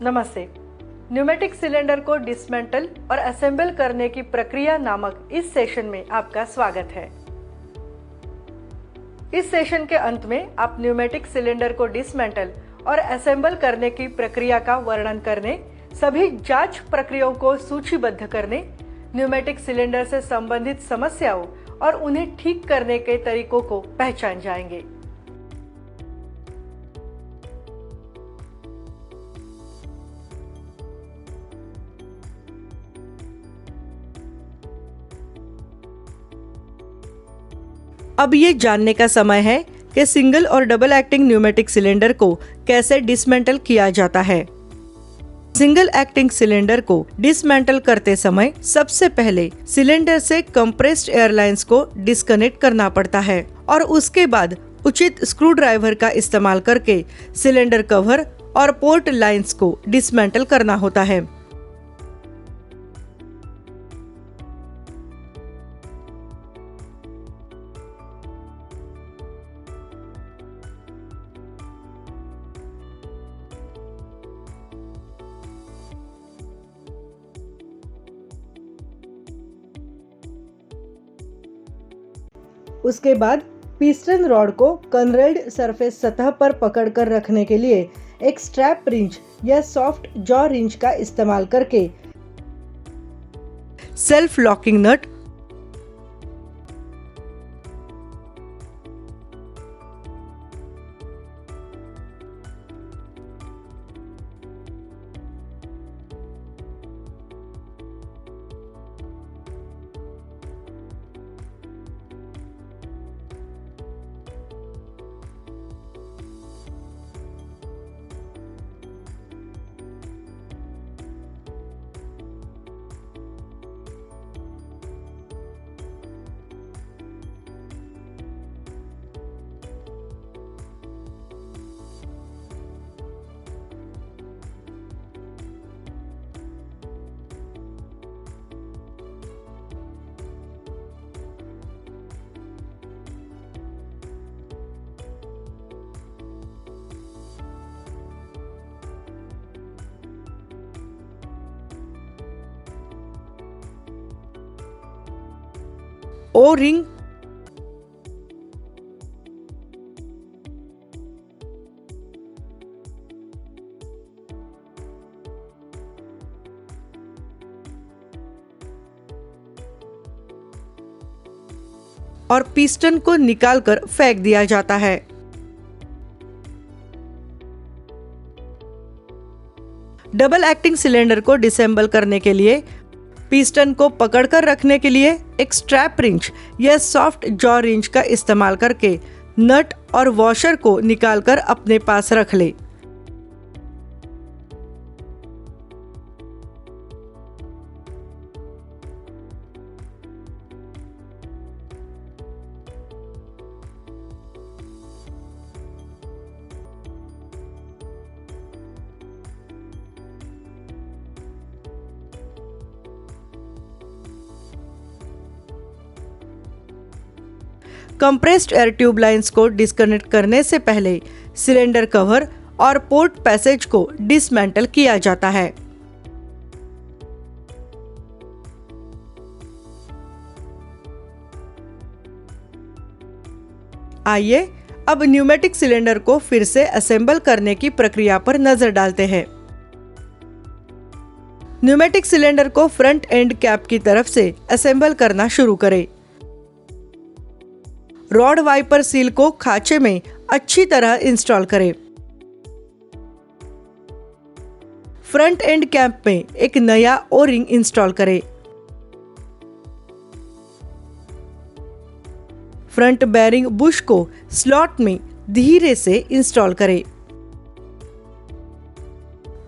नमस्ते। Pneumatic cylinder को dismantle और असेंबल करने की प्रक्रिया नामक इस सेशन में आपका स्वागत है। इस सेशन के अंत में आप न्यूमेटिक सिलेंडर को डिसमेंटल और असेंबल करने की प्रक्रिया का वर्णन करने, सभी जांच प्रक्रियाओं को सूचीबद्ध करने, न्यूमेटिक सिलेंडर से संबंधित समस्याओं और उन्हें ठीक करने के तरीकों को पहचान जाएंगे। अब ये जानने का समय है कि सिंगल और डबल एक्टिंग न्यूमेटिक सिलेंडर को कैसे डिसमेंटल किया जाता है। सिंगल एक्टिंग सिलेंडर को डिसमेंटल करते समय सबसे पहले सिलेंडर से कंप्रेस्ड एयर लाइंस को डिस्कनेक्ट करना पड़ता है और उसके बाद उचित स्क्रू ड्राइवर का इस्तेमाल करके सिलेंडर कवर और पोर्ट लाइंस को डिसमेंटल करना होता है। उसके बाद पिस्टन रॉड को कन्वेयर्ड सरफेस सतह पर पकड़कर रखने के लिए एक स्ट्रैप रिंच या सॉफ्ट जॉ रिंच का इस्तेमाल करके सेल्फ लॉकिंग नट, ओ रिंग, और पिस्टन को निकालकर फेंक दिया जाता है। डबल एक्टिंग सिलेंडर को डिसेंबल करने के लिए पिस्टन को पकड़कर रखने के लिए एक स्ट्रैप रिंच या सॉफ्ट जॉ रिंच का इस्तेमाल करके नट और वॉशर को निकालकर अपने पास रख ले। कंप्रेस्ड एयर ट्यूब लाइंस को डिस्कनेक्ट करने से पहले सिलेंडर कवर और पोर्ट पैसेज को डिसमेंटल किया जाता है। आइए अब न्यूमेटिक सिलेंडर को फिर से असेंबल करने की प्रक्रिया पर नजर डालते हैं। न्यूमेटिक सिलेंडर को फ्रंट एंड कैप की तरफ से असेंबल करना शुरू करें। रॉड वाइपर सील को खांचे में अच्छी तरह इंस्टॉल करें। फ्रंट एंड कैप में एक नया ओ रिंग इंस्टॉल करें। फ्रंट बेयरिंग बुश को स्लॉट में धीरे से इंस्टॉल करें।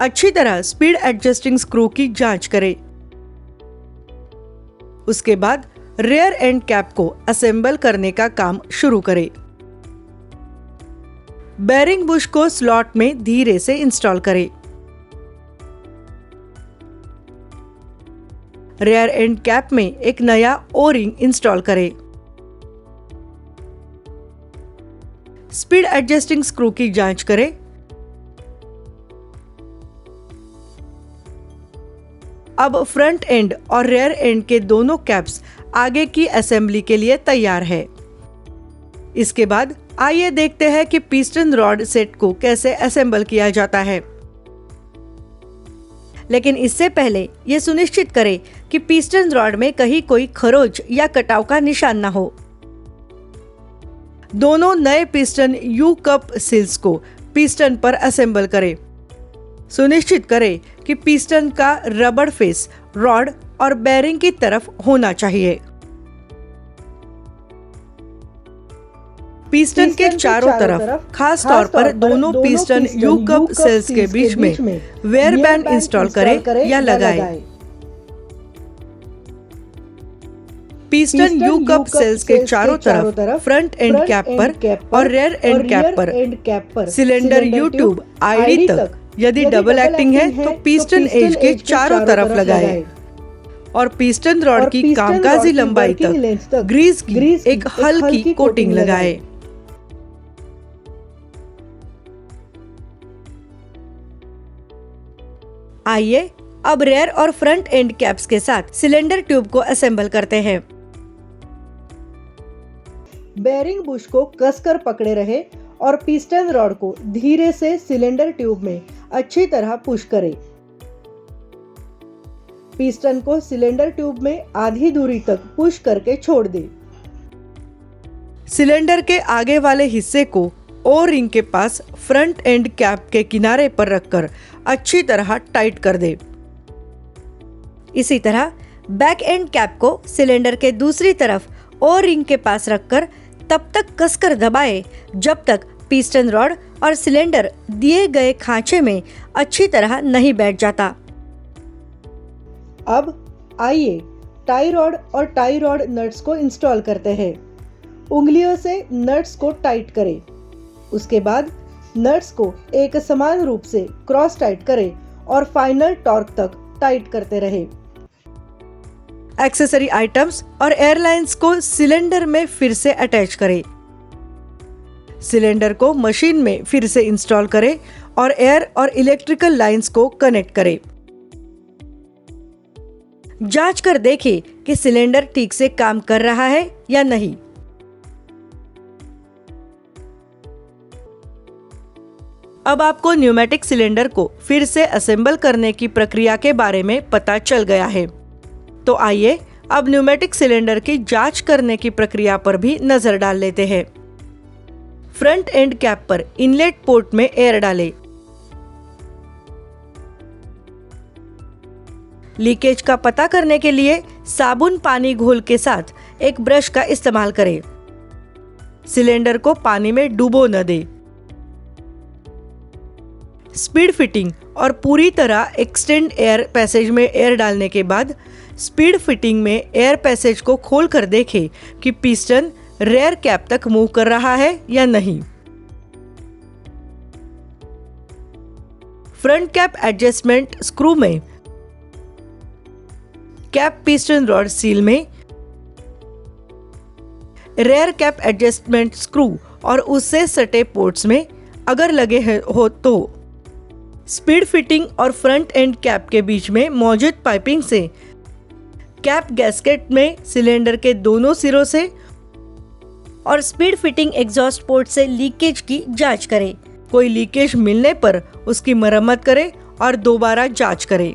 अच्छी तरह स्पीड एडजस्टिंग स्क्रू की जांच करें। उसके बाद रेयर एंड कैप को असेंबल करने का काम शुरू करें। बेयरिंग बुश को स्लॉट में धीरे से इंस्टॉल करें। रेयर एंड कैप में एक नया ओ रिंग इंस्टॉल करें। स्पीड एडजस्टिंग स्क्रू की जांच करें। अब फ्रंट एंड और रेयर एंड के दोनों कैप्स आगे की असेंबली के लिए तैयार है। इसके बाद आइए देखते हैं कि पिस्टन रॉड सेट को कैसे असेंबल किया जाता है। लेकिन इससे पहले ये सुनिश्चित करें कि पिस्टन रॉड में कहीं कोई खरोंच या कटाव का निशान न हो। दोनों नए पिस्टन यू कप सील्स को पिस्टन पर असेंबल करें। सुनिश्चित करें कि पिस्टन का रबर फेस रॉड और बेरिंग की तरफ होना चाहिए। पिस्टन के चारों तरफ, खास तौर पर दोनों पिस्टन यू कप सेल्स के बीच में वेयर बैंड इंस्टॉल करें या लगाएं। पिस्टन यू कप सेल्स के चारों तरफ फ्रंट एंड कैप पर और रेयर एंड कैप पर सिलेंडर यू ट्यूब आईडी तक, यदि डबल एक्टिंग है तो पिस्टन एज के चारों तरफ लगाएं और पिस्टन रॉड की कामकाजी लंबाई तक ग्रीस की एक हल्की कोटिंग लगाएं। आइए अब रेयर और फ्रंट एंड कैप्स के साथ सिलेंडर ट्यूब को असेंबल करते हैं। बेरिंग बुश को कसकर पकड़े रहे और पिस्टन रॉड को धीरे से सिलेंडर ट्यूब में अच्छी तरह पुश करें। पिस्टन को सिलेंडर ट्यूब में आधी दूरी तक पुश करके छोड़ दें। सिलेंडर के आगे वाले हिस्से को ओ रिंग के पास फ्रंट एंड कैप के किनारे पर रखकर अच्छी तरह टाइट कर दें। इसी तरह बैक एंड कैप को सिलेंडर के दूसरी तरफ ओ रिंग के पास रखकर तब तक कसकर दबाएं जब तक पिस्टन रॉड और सिलेंडर दिए गए खांचे में अच्छी तरह नहीं बैठ जाता। अब आइए टाई रॉड और टाई रॉड नट्स को इंस्टॉल करते हैं। उंगलियों से नट्स को टाइट करें। उसके बाद नट्स को एक समान रूप से क्रॉस टाइट करें और फाइनल टॉर्क तक टाइट करते रहें। एक्सेसरी आइटम्स और एयरलाइंस को सिलेंडर में फिर से अटैच करें। सिलेंडर को मशीन में फिर से इंस्टॉल करें और एयर और इलेक्ट्रिकल लाइंस को कनेक्ट करें। जांच कर देखें कि सिलेंडर ठीक से काम कर रहा है या नहीं। अब आपको न्यूमेटिक सिलेंडर को फिर से असेंबल करने की प्रक्रिया के बारे में पता चल गया है। तो आइए अब न्यूमेटिक सिलेंडर की जांच करने की प्रक्रिया पर भी नजर डाल लेते हैं। फ्रंट एंड कैप पर इनलेट पोर्ट में एयर डालें। लीकेज का पता करने के लिए साबुन पानी घोल के साथ एक ब्रश का इस्तेमाल करें। सिलेंडर को पानी में डुबो न दें। स्पीड फिटिंग और पूरी तरह एक्सटेंड एयर पैसेज में एयर डालने के बाद स्पीड फिटिंग में एयर पैसेज को खोलकर देखें कि पिस्टन रेयर कैप तक मूव कर रहा है या नहीं। फ्रंट कैप एडजस्टमेंट स्क्रू में कैप पिस्टन रॉड सील में, रेयर कैप एडजस्टमेंट स्क्रू और उससे सटे पोर्ट्स में अगर लगे हो तो स्पीड फिटिंग और फ्रंट एंड कैप के बीच में मौजूद पाइपिंग से कैप गैस्केट में सिलेंडर के दोनों सिरों से और स्पीड फिटिंग एग्जॉस्ट पोर्ट से लीकेज की जांच करें। कोई लीकेज मिलने पर उसकी मरम्मत करें और दोबारा जांच करें।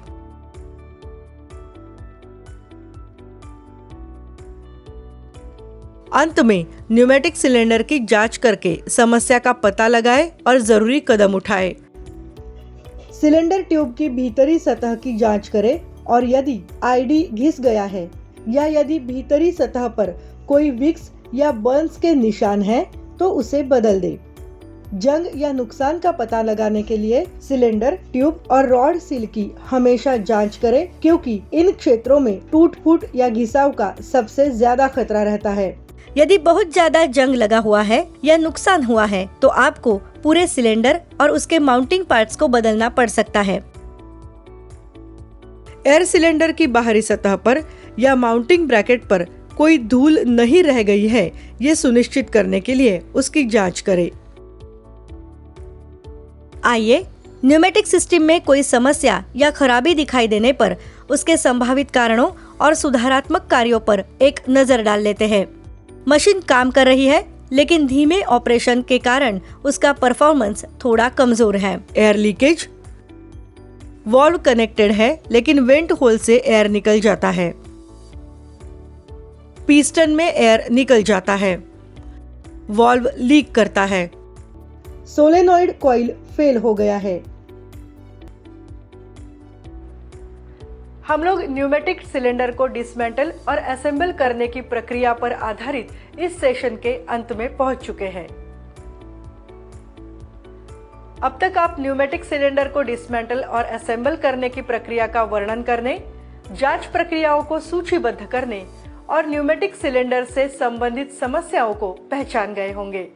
अंत में न्यूमेटिक सिलेंडर की जांच करके समस्या का पता लगाएं और जरूरी कदम उठाएं। सिलेंडर ट्यूब की भीतरी सतह की जांच करें और यदि आईडी घिस गया है या यदि भीतरी सतह पर कोई विक्स या बर्न्स के निशान हैं तो उसे बदल दें। जंग या नुकसान का पता लगाने के लिए सिलेंडर ट्यूब और रॉड सील की हमेशा जांच करें, क्योंकि इन क्षेत्रों में टूट फूट या घिसाव का सबसे ज्यादा खतरा रहता है। यदि बहुत ज्यादा जंग लगा हुआ है या नुकसान हुआ है तो आपको पूरे सिलेंडर और उसके माउंटिंग पार्ट्स को बदलना पड़ सकता है। एयर सिलेंडर की बाहरी सतह पर या माउंटिंग ब्रैकेट पर कोई धूल नहीं रह गई है, ये सुनिश्चित करने के लिए उसकी जांच करें। आइए न्यूमेटिक सिस्टम में कोई समस्या या खराबी दिखाई देने पर उसके संभावित कारणों और सुधारात्मक कार्यों पर एक नजर डाल लेते हैं। मशीन काम कर रही है, लेकिन धीमे ऑपरेशन के कारण उसका परफॉर्मेंस थोड़ा कमजोर है। एयर लीकेज, वॉल्व कनेक्टेड है लेकिन वेंट होल से एयर निकल जाता है। पिस्टन में एयर निकल जाता है। वॉल्व लीक करता है। सोलेनॉइड कॉइल फेल हो गया है। हम लोग न्यूमेटिक सिलेंडर को डिसमेंटल और असेंबल करने की प्रक्रिया पर आधारित इस सेशन के अंत में पहुंच चुके हैं। अब तक आप न्यूमेटिक सिलेंडर को डिसमेंटल और असेंबल करने की प्रक्रिया का वर्णन करने, जांच प्रक्रियाओं को सूचीबद्ध करने और न्यूमेटिक सिलेंडर से संबंधित समस्याओं को पहचान गए होंगे।